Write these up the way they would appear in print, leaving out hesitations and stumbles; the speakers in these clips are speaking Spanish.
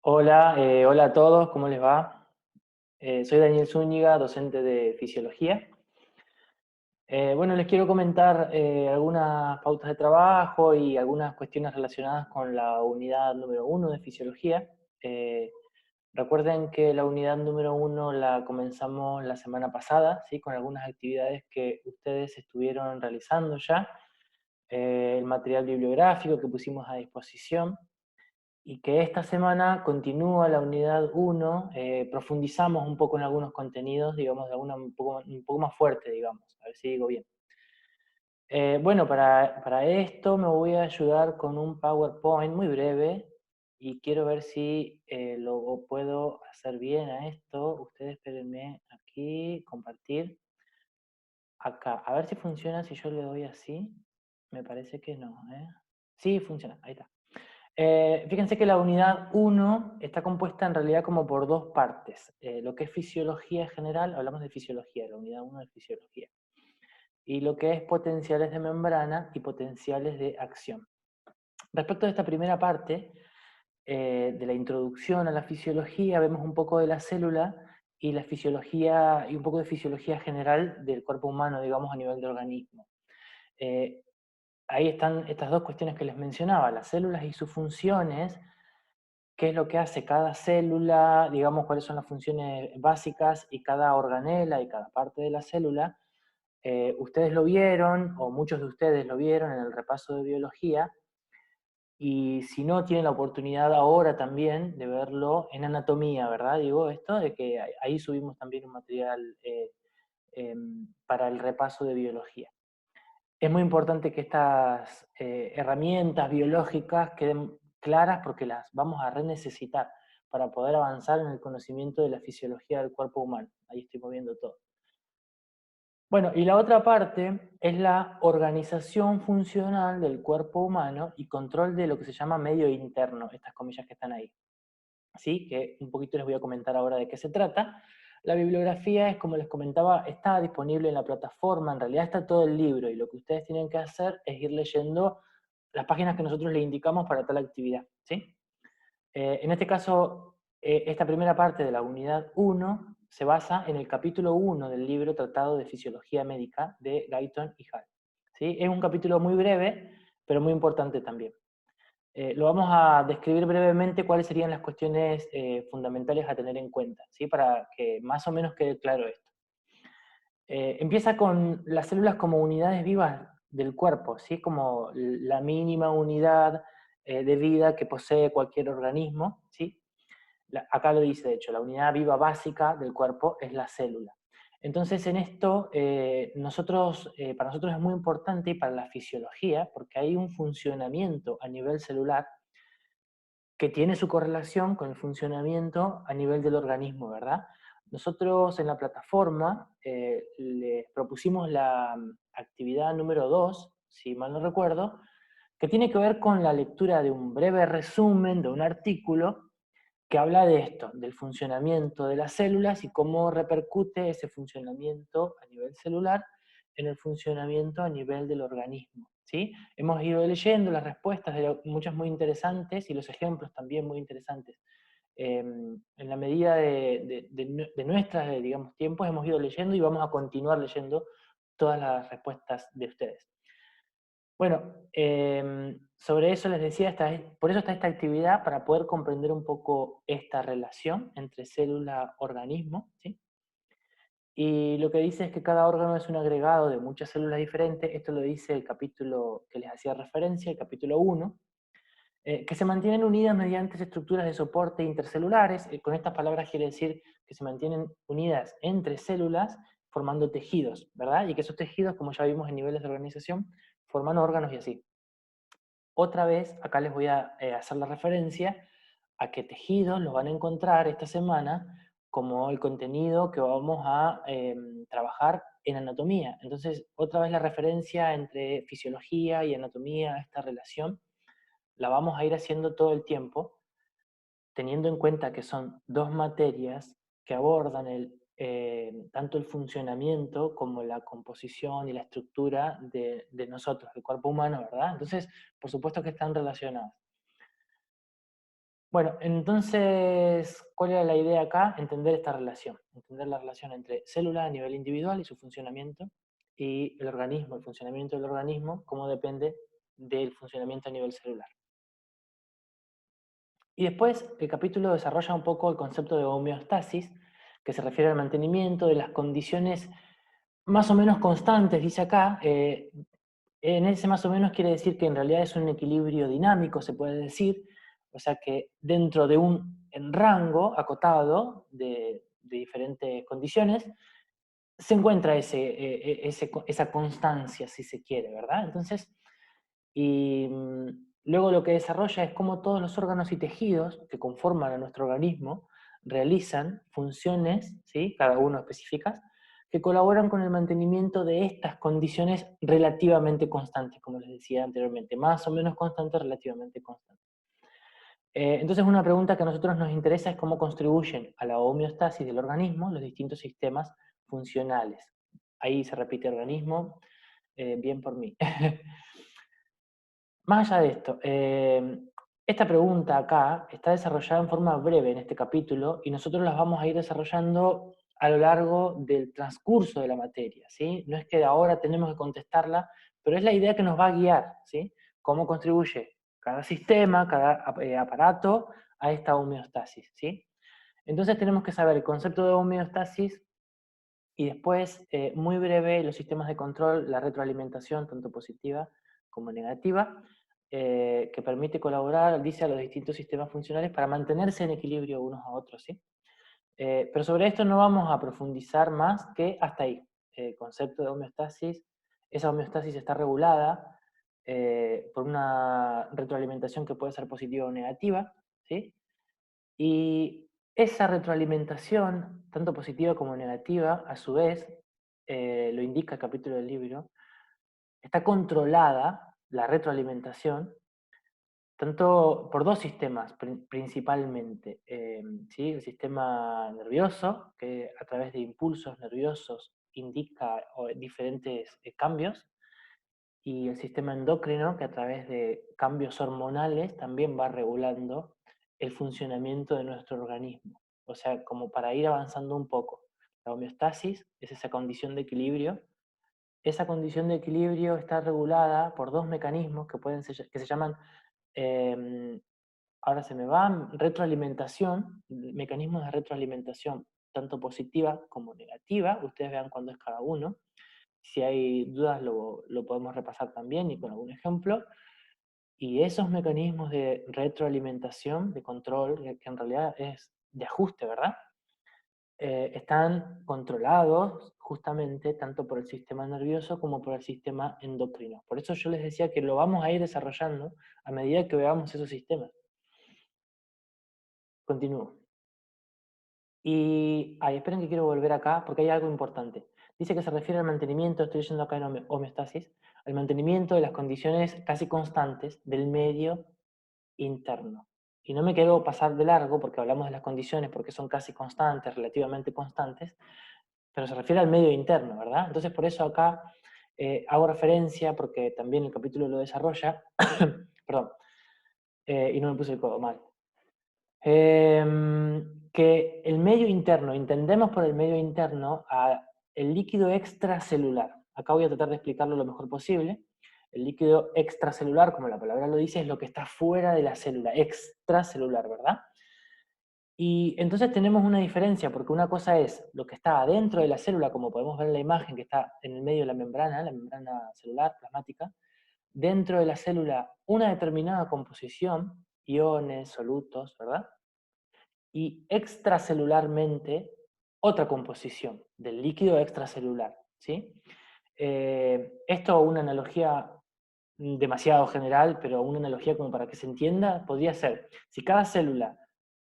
Hola, hola a todos, ¿cómo les va? Soy Daniel Zúñiga, docente de Fisiología. Bueno, les quiero comentar algunas pautas de trabajo y algunas cuestiones relacionadas con la unidad número uno de Fisiología. Eh, Recuerden que la unidad número uno la comenzamos la semana pasada, ¿sí? Con algunas actividades que ustedes estuvieron realizando ya, el material bibliográfico que pusimos a disposición. Y que esta semana continúa la unidad uno, profundizamos un poco en algunos contenidos, digamos, de alguna un poco más fuerte, digamos, a ver si digo bien. Bueno, para esto me voy a ayudar con un PowerPoint muy breve y quiero ver si lo puedo hacer bien a esto. Ustedes espérenme aquí, compartir. Acá, a ver si funciona si yo le doy así. Me parece que no, ¿eh? Sí, funciona, ahí está. Fíjense que la unidad uno está compuesta en realidad como por dos partes. Lo que es fisiología general, hablamos de fisiología, la unidad uno de fisiología. Y lo que es potenciales de membrana y potenciales de acción. Respecto a esta primera parte, de la introducción a la fisiología, vemos un poco de la célula y la fisiología, y un poco de fisiología general del cuerpo humano, digamos, a nivel de organismo. Eh, Ahí están estas dos cuestiones que les mencionaba, las células y sus funciones, qué es lo que hace cada célula, digamos cuáles son las funciones básicas y cada organela y cada parte de la célula. Ustedes lo vieron, o muchos de ustedes lo vieron en el repaso de biología, y si no, tienen la oportunidad ahora también de verlo en anatomía, ¿verdad? Digo esto, de que ahí subimos también un material para el repaso de biología. Es muy importante que estas herramientas biológicas queden claras porque las vamos a necesitar para poder avanzar en el conocimiento de la fisiología del cuerpo humano. Ahí estoy moviendo todo. Bueno, y la otra parte es la organización funcional del cuerpo humano y control de lo que se llama medio interno, estas comillas que están ahí. ¿Sí? Que un poquito les voy a comentar ahora de qué se trata. La bibliografía es, como les comentaba, está disponible en la plataforma, en realidad está todo el libro y lo que ustedes tienen que hacer es ir leyendo las páginas que nosotros les indicamos para tal actividad. ¿Sí? En este caso, esta primera parte de la unidad uno se basa en el capítulo uno del libro Tratado de Fisiología Médica de Guyton y Hall. ¿Sí? Es un capítulo muy breve, pero muy importante también. Lo vamos a describir brevemente cuáles serían las cuestiones fundamentales a tener en cuenta, ¿sí? Para que más o menos quede claro esto. Empieza con las células como unidades vivas del cuerpo, ¿sí? Como la mínima unidad de vida que posee cualquier organismo, ¿sí? Acá lo dice, de hecho, la unidad viva básica del cuerpo es la célula. Entonces, en esto, para nosotros es muy importante y para la fisiología, porque hay un funcionamiento a nivel celular que tiene su correlación con el funcionamiento a nivel del organismo, ¿verdad? Nosotros en la plataforma les propusimos la actividad número 2, si mal no recuerdo, que tiene que ver con la lectura de un breve resumen de un artículo que habla de esto, del funcionamiento de las células y cómo repercute ese funcionamiento a nivel celular en el funcionamiento a nivel del organismo. ¿Sí? Hemos ido leyendo las respuestas, muchas muy interesantes, y los ejemplos también muy interesantes. En la medida de nuestras, digamos, tiempos, hemos ido leyendo y vamos a continuar leyendo todas las respuestas de ustedes. Bueno, sobre eso les decía, por eso está esta actividad, para poder comprender un poco esta relación entre célula-organismo, ¿sí? Y lo que dice es que cada órgano es un agregado de muchas células diferentes, esto lo dice el capítulo que les hacía referencia, el capítulo uno, que se mantienen unidas mediante estructuras de soporte intercelulares. Con estas palabras quiere decir que se mantienen unidas entre células formando tejidos, ¿verdad? Y que esos tejidos, como ya vimos en niveles de organización, forman órganos y así. Otra vez, acá les voy a hacer la referencia a que tejidos los van a encontrar esta semana como el contenido que vamos a trabajar en anatomía. Entonces, otra vez la referencia entre fisiología y anatomía, esta relación, la vamos a ir haciendo todo el tiempo, teniendo en cuenta que son dos materias que abordan tanto el funcionamiento como la composición y la estructura de nosotros, del cuerpo humano, ¿verdad? Entonces, por supuesto que están relacionadas. Bueno, entonces, ¿cuál era la idea acá? Entender esta relación, entender la relación entre célula a nivel individual y su funcionamiento, y el organismo, el funcionamiento del organismo, cómo depende del funcionamiento a nivel celular. Y después el capítulo desarrolla un poco el concepto de homeostasis, que se refiere al mantenimiento de las condiciones más o menos constantes, dice acá. En ese más o menos quiere decir que en realidad es un equilibrio dinámico, se puede decir, o sea que dentro de un rango acotado de diferentes condiciones, se encuentra esa constancia, si se quiere, ¿verdad? Entonces, y luego lo que desarrolla es cómo todos los órganos y tejidos que conforman a nuestro organismo realizan funciones, ¿sí? Cada uno específicas, que colaboran con el mantenimiento de estas condiciones relativamente constantes, como les decía anteriormente, más o menos constantes, relativamente constantes. Entonces una pregunta que a nosotros nos interesa es cómo contribuyen a la homeostasis del organismo los distintos sistemas funcionales. Ahí se repite organismo, bien por mí. Más allá de esto, esta pregunta acá está desarrollada en forma breve en este capítulo y nosotros las vamos a ir desarrollando a lo largo del transcurso de la materia, ¿sí? No es que ahora tenemos que contestarla, pero es la idea que nos va a guiar, ¿sí? Cómo contribuye cada sistema, cada aparato a esta homeostasis, ¿sí? Entonces tenemos que saber el concepto de homeostasis y después, muy breve, los sistemas de control, la retroalimentación, tanto positiva como negativa, que permite colaborar, dice, a los distintos sistemas funcionales para mantenerse en equilibrio unos a otros, ¿sí? Pero sobre esto no vamos a profundizar más que hasta ahí. El concepto de homeostasis, esa homeostasis está regulada por una retroalimentación que puede ser positiva o negativa, ¿sí? Y esa retroalimentación, tanto positiva como negativa, a su vez, lo indica el capítulo del libro, está controlada, la retroalimentación, tanto por dos sistemas principalmente. ¿Sí? El sistema nervioso, que a través de impulsos nerviosos indica diferentes cambios, y el sistema endocrino, que a través de cambios hormonales también va regulando el funcionamiento de nuestro organismo. O sea, como para ir avanzando un poco. La homeostasis es esa condición de equilibrio. Esa condición de equilibrio está regulada por dos mecanismos que se llaman, eh, ahora se me va, retroalimentación, mecanismos de retroalimentación, tanto positiva como negativa. Ustedes vean cuándo es cada uno. Si hay dudas lo podemos repasar también y con algún ejemplo. Y esos mecanismos de retroalimentación, de control, que en realidad es de ajuste, ¿verdad? Están controlados justamente tanto por el sistema nervioso como por el sistema endocrino. Por eso yo les decía que lo vamos a ir desarrollando a medida que veamos esos sistemas. Continúo. Y, esperen que quiero volver acá porque hay algo importante. Dice que se refiere al mantenimiento, estoy leyendo acá en homeostasis, al mantenimiento de las condiciones casi constantes del medio interno. Y no me quiero pasar de largo porque hablamos de las condiciones porque son casi constantes, relativamente constantes, pero se refiere al medio interno, ¿verdad? Entonces por eso acá hago referencia, porque también el capítulo lo desarrolla, perdón, y no me puse el codo mal. Que el medio interno, entendemos por el medio interno el líquido extracelular. Acá voy a tratar de explicarlo lo mejor posible. El líquido extracelular, como la palabra lo dice, es lo que está fuera de la célula, extracelular, ¿verdad? Y entonces tenemos una diferencia, porque una cosa es lo que está adentro de la célula, como podemos ver en la imagen que está en el medio de la membrana celular, plasmática. Dentro de la célula, una determinada composición, iones, solutos, ¿verdad? Y extracelularmente otra composición del líquido extracelular, ¿sí? Esto, una analogía demasiado general, pero una analogía como para que se entienda, podría ser, si cada célula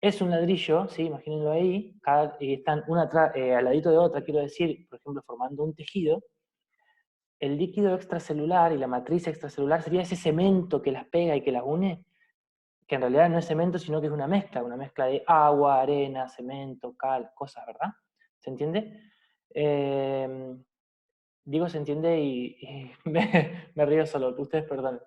es un ladrillo, ¿sí? Imagínenlo ahí, y están una al ladito de otra, quiero decir, por ejemplo, formando un tejido, el líquido extracelular y la matriz extracelular sería ese cemento que las pega y que las une, que en realidad no es cemento, sino que es una mezcla de agua, arena, cemento, cal, cosas, ¿verdad? ¿Se entiende? Eh, Digo se entiende y me río solo, ustedes perdonen.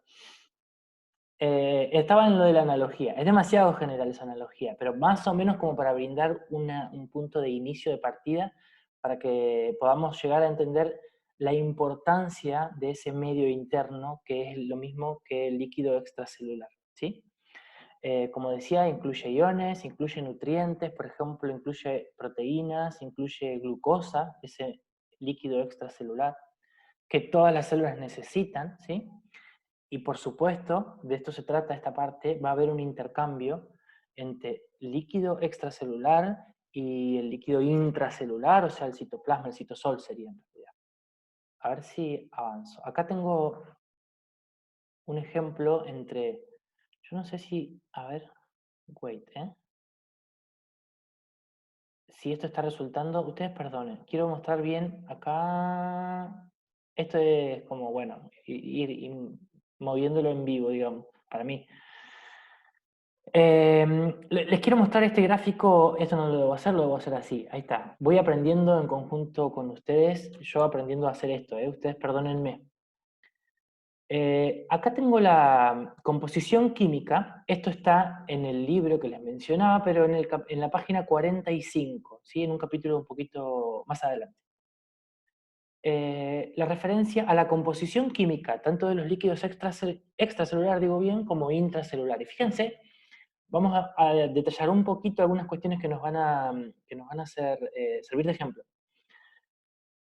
estaba en lo de la analogía. Es demasiado general esa analogía, pero más o menos como para brindar un punto de inicio, de partida, para que podamos llegar a entender la importancia de ese medio interno, que es lo mismo que el líquido extracelular, ¿sí? Como decía, incluye iones, incluye nutrientes, por ejemplo, incluye proteínas, incluye glucosa, ese líquido extracelular, que todas las células necesitan, ¿sí? Y por supuesto, de esto se trata esta parte, va a haber un intercambio entre líquido extracelular y el líquido intracelular, o sea, el citoplasma, el citosol sería en realidad. A ver si avanzo. Acá tengo un ejemplo entre, yo no sé si, a ver, wait, si esto está resultando, ustedes perdonen, quiero mostrar bien acá, esto es como, bueno, ir moviéndolo en vivo, digamos, para mí. Les quiero mostrar este gráfico, esto no lo debo hacer así, ahí está. Voy aprendiendo en conjunto con ustedes, yo aprendiendo a hacer esto, ustedes perdónenme. Acá tengo la composición química, esto está en el libro que les mencionaba, pero en la página 45, ¿sí? En un capítulo un poquito más adelante. La referencia a la composición química, tanto de los líquidos extracelular, digo bien, como intracelular. Y fíjense, vamos a detallar un poquito algunas cuestiones que nos van a hacer, servir de ejemplo.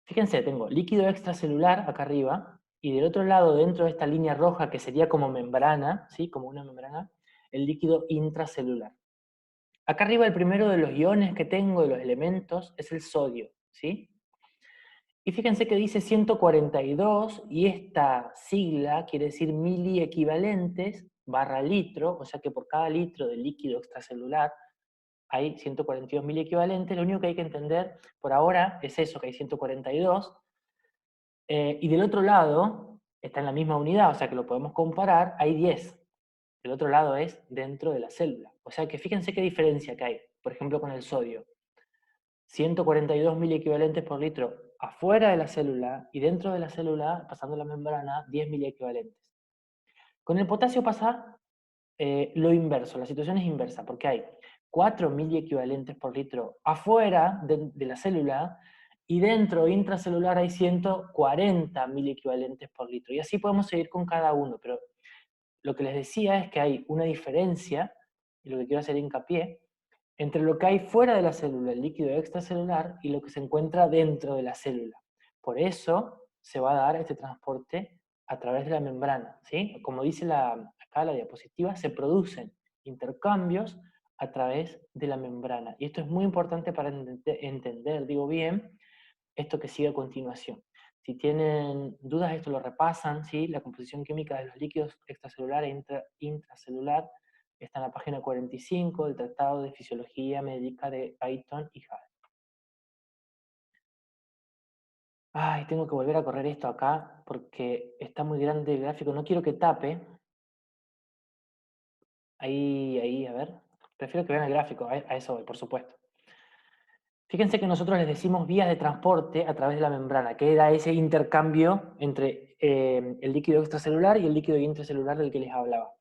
Fíjense, tengo líquido extracelular acá arriba, y del otro lado, dentro de esta línea roja, que sería como membrana, ¿sí? Como una membrana, el líquido intracelular. Acá arriba el primero de los iones que tengo, de los elementos, es el sodio, ¿sí? Y fíjense que dice 142, y esta sigla quiere decir miliequivalentes barra litro, o sea que por cada litro de líquido extracelular hay 142 miliequivalentes. Lo único que hay que entender por ahora es eso, que hay 142. Y del otro lado, está en la misma unidad, o sea que lo podemos comparar, hay 10. Del otro lado es dentro de la célula. O sea que fíjense qué diferencia que hay, por ejemplo, con el sodio. 142 miliequivalentes por litro afuera de la célula, y dentro de la célula, pasando la membrana, 10 miliequivalentes. Con el potasio pasa lo inverso, la situación es inversa, porque hay 4 miliequivalentes por litro afuera de la célula, y dentro, intracelular, hay 140 miliequivalentes por litro. Y así podemos seguir con cada uno, pero lo que les decía es que hay una diferencia, y lo que quiero hacer hincapié, entre lo que hay fuera de la célula, el líquido extracelular, y lo que se encuentra dentro de la célula. Por eso se va a dar este transporte a través de la membrana, ¿sí? Como dice acá la diapositiva, se producen intercambios a través de la membrana. Y esto es muy importante para entender, digo bien, esto que sigue a continuación. Si tienen dudas, esto lo repasan, ¿sí? La composición química de los líquidos extracelular e intracelular está en la página 45 del Tratado de Fisiología Médica de Guyton y Hall. Ay, tengo que volver a correr esto acá porque está muy grande el gráfico. No quiero que tape. Ahí, a ver. Prefiero que vean el gráfico, a eso voy, por supuesto. Fíjense que nosotros les decimos vías de transporte a través de la membrana, que da ese intercambio entre el líquido extracelular y el líquido intracelular del que les hablaba.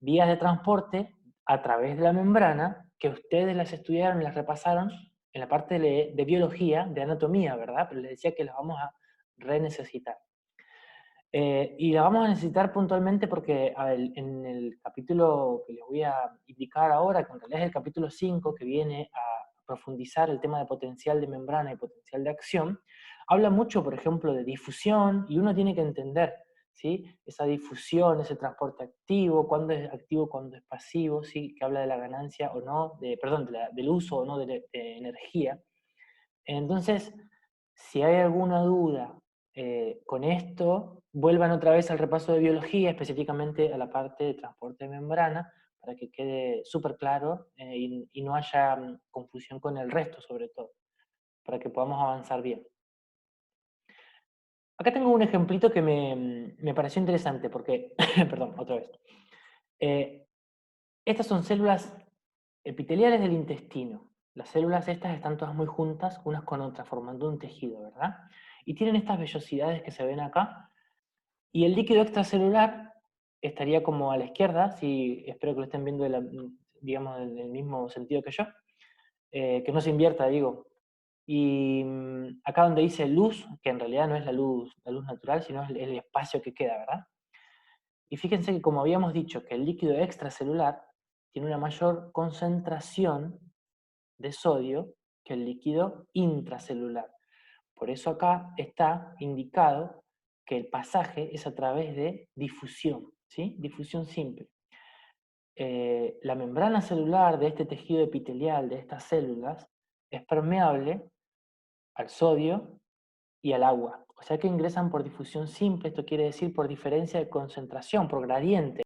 Vías de transporte a través de la membrana, que ustedes las estudiaron y las repasaron en la parte de biología, de anatomía, ¿verdad? Pero les decía que las vamos a renecesitar. Y la vamos a necesitar puntualmente porque en el capítulo que les voy a indicar ahora, que en realidad es el capítulo 5, que viene a profundizar el tema de potencial de membrana y potencial de acción, habla mucho, por ejemplo, de difusión, y uno tiene que entender, ¿sí? Esa difusión, ese transporte activo, cuándo es activo, cuándo es pasivo, ¿sí? Que habla de la ganancia o no, perdón, del uso o no de energía. Entonces, si hay alguna duda con esto, vuelvan otra vez al repaso de biología, específicamente a la parte de transporte de membrana, para que quede súper claro y no haya confusión con el resto, sobre todo, para que podamos avanzar bien. Acá tengo un ejemplito que me pareció interesante, porque, perdón, otra vez. Estas son células epiteliales del intestino. Las células estas están todas muy juntas, unas con otras, formando un tejido, ¿verdad? Y tienen estas vellosidades que se ven acá. Y el líquido extracelular estaría como a la izquierda, si espero que lo estén viendo, digamos, en el mismo sentido que yo, que no se invierta, digo. Y acá donde dice luz, que en realidad no es la luz natural, sino es el espacio que queda, ¿verdad? Y fíjense que como habíamos dicho que el líquido extracelular tiene una mayor concentración de sodio que el líquido intracelular. Por eso acá está indicado que el pasaje es a través de difusión, ¿sí? Difusión simple. La membrana celular de este tejido epitelial, de estas células, es permeable al sodio y al agua. O sea que ingresan por difusión simple, esto quiere decir por diferencia de concentración, por gradiente